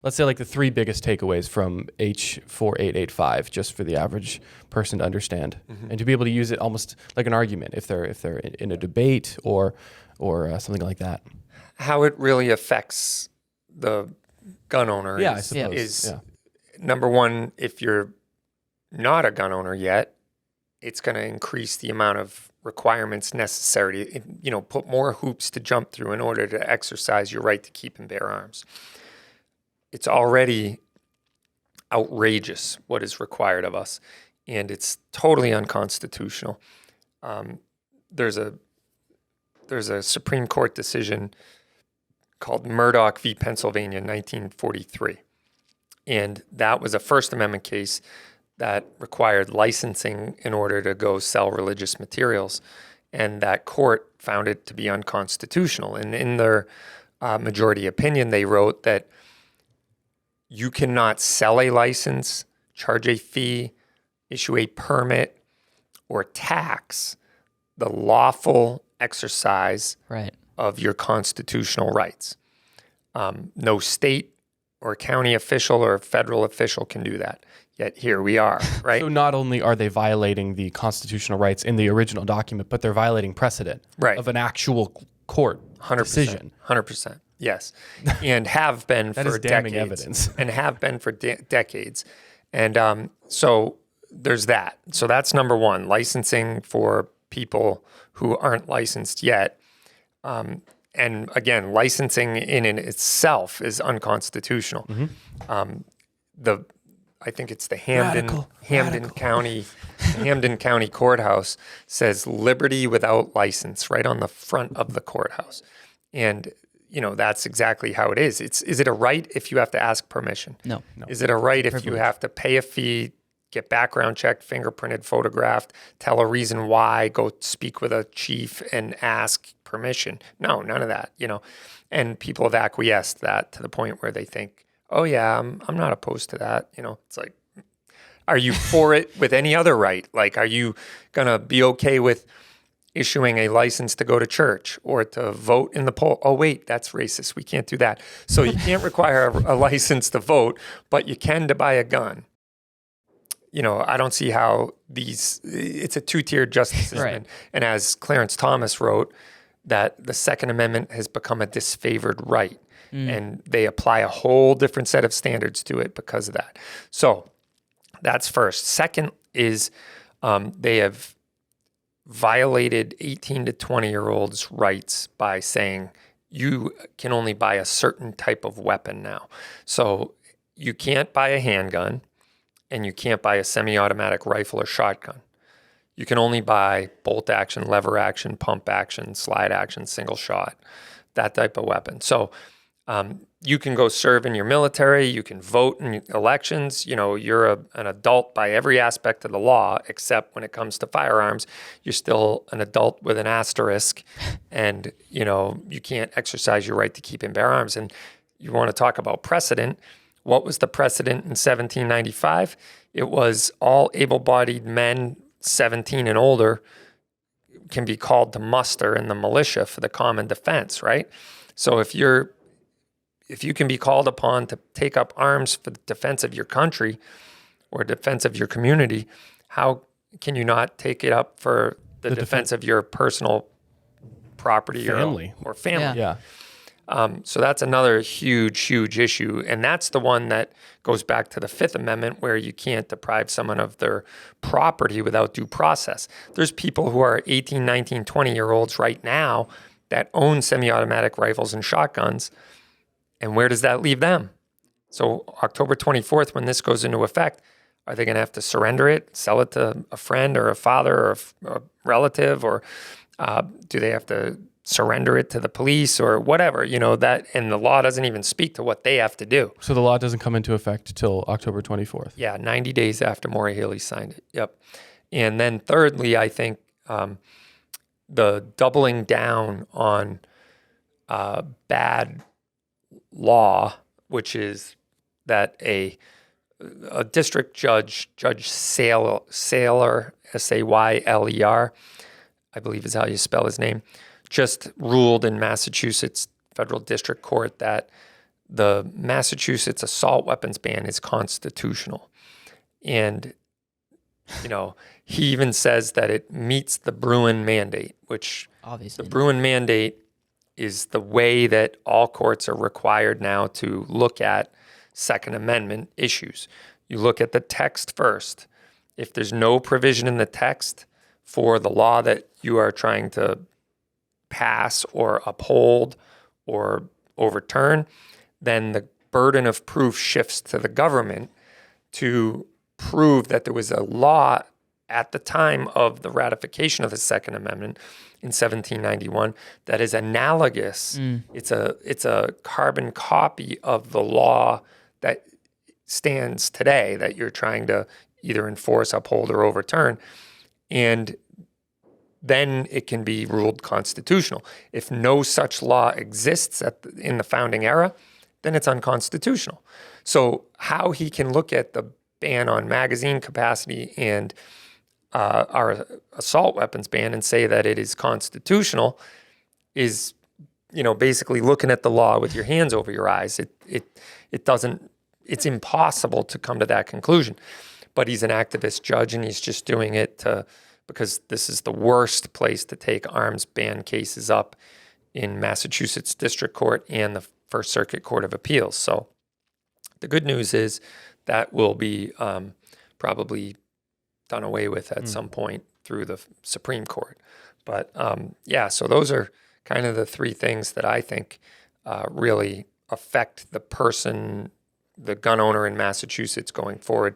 let's say like the three biggest takeaways from H4885, just for the average person to understand, and to be able to use it almost like an argument if they're in a debate or something like that. How it really affects the gun owner is number one, if you're not a gun owner yet, it's going to increase the amount of requirements necessary to, put more hoops to jump through in order to exercise your right to keep and bear arms. It's already outrageous what is required of us, and it's totally unconstitutional. There's a Supreme Court decision called Murdoch v. Pennsylvania in 1943, and that was a First Amendment case that required licensing in order to go sell religious materials, and that court found it to be unconstitutional. And in their majority opinion, they wrote that you cannot sell a license, charge a fee, issue a permit, or tax the lawful exercise of your constitutional rights. No state or county official or federal official can do that. Yet here we are, right? So not only are they violating the constitutional rights in the original document, but they're violating precedent of an actual court 100%, decision. 100%. Yes, and have been that for is damning decades. Evidence. And have been for decades. And so there's that. So that's number one, licensing for people who aren't licensed yet. And again, licensing in itself is unconstitutional. I think it's the Hamden County Courthouse says liberty without license right on the front of the courthouse. And that's exactly how it is. Is it a right if you have to ask permission? No. Is it a right if you have to pay a fee, get background checked, fingerprinted, photographed, tell a reason why, go speak with a chief and ask permission? No, none of that, And people have acquiesced that to the point where they think, oh yeah, I'm not opposed to that. It's like, are you for it with any other right? Like, are you going to be okay with issuing a license to go to church or to vote in the poll? Oh, wait, that's racist. We can't do that. So you can't require a license to vote, but you can to buy a gun. I don't see how it's a two-tiered justice system. Right. And as Clarence Thomas wrote, that the Second Amendment has become a disfavored right. And they apply a whole different set of standards to it because of that. So that's first. Second is they have violated 18 to 20-year-olds' rights by saying you can only buy a certain type of weapon now. So you can't buy a handgun and you can't buy a semi-automatic rifle or shotgun. You can only buy bolt action, lever action, pump action, slide action, single shot, that type of weapon. So you can go serve in your military, you can vote in elections, you're an adult by every aspect of the law, except when it comes to firearms, you're still an adult with an asterisk, and, you can't exercise your right to keep and bear arms. And you want to talk about precedent. What was the precedent in 1795? It was all able-bodied men, 17 and older, can be called to muster in the militia for the common defense, right? So if you can be called upon to take up arms for the defense of your country or defense of your community, how can you not take it up for the defense of your personal property or family? Yeah. So that's another huge, huge issue. And that's the one that goes back to the Fifth Amendment, where you can't deprive someone of their property without due process. There's people who are 18, 19, 20-year-olds right now that own semi-automatic rifles and shotguns. And where does that leave them? So October 24th, when this goes into effect, are they going to have to surrender it, sell it to a friend or a father or a relative, or do they have to surrender it to the police or whatever? That, and the law doesn't even speak to what they have to do. So the law doesn't come into effect till October 24th. Yeah, 90 days after Maura Healey signed it. Yep. And then thirdly, I think the doubling down on bad law, which is that a district judge, Judge Saylor, Sayler, I believe is how you spell his name, just ruled in Massachusetts Federal District Court that the Massachusetts assault weapons ban is constitutional. And, he even says that it meets the Bruin mandate, which Obviously. the Bruin mandate is the way that all courts are required now to look at Second Amendment issues. You look at the text first. If there's no provision in the text for the law that you are trying to pass or uphold or overturn, then the burden of proof shifts to the government to prove that there was a law at the time of the ratification of the Second Amendment in 1791 that is analogous. It's a carbon copy of the law that stands today that you're trying to either enforce, uphold, or overturn. And then it can be ruled constitutional. If no such law exists in the founding era, then it's unconstitutional. So how he can look at the ban on magazine capacity and our assault weapons ban and say that it is constitutional is, basically looking at the law with your hands over your eyes. It's impossible to come to that conclusion. But he's an activist judge, and he's just doing it because this is the worst place to take arms ban cases up in Massachusetts District Court and the First Circuit Court of Appeals. So the good news is that will be probably done away with at some point through the Supreme Court. But so those are kind of the three things that I think really affect the person, the gun owner in Massachusetts going forward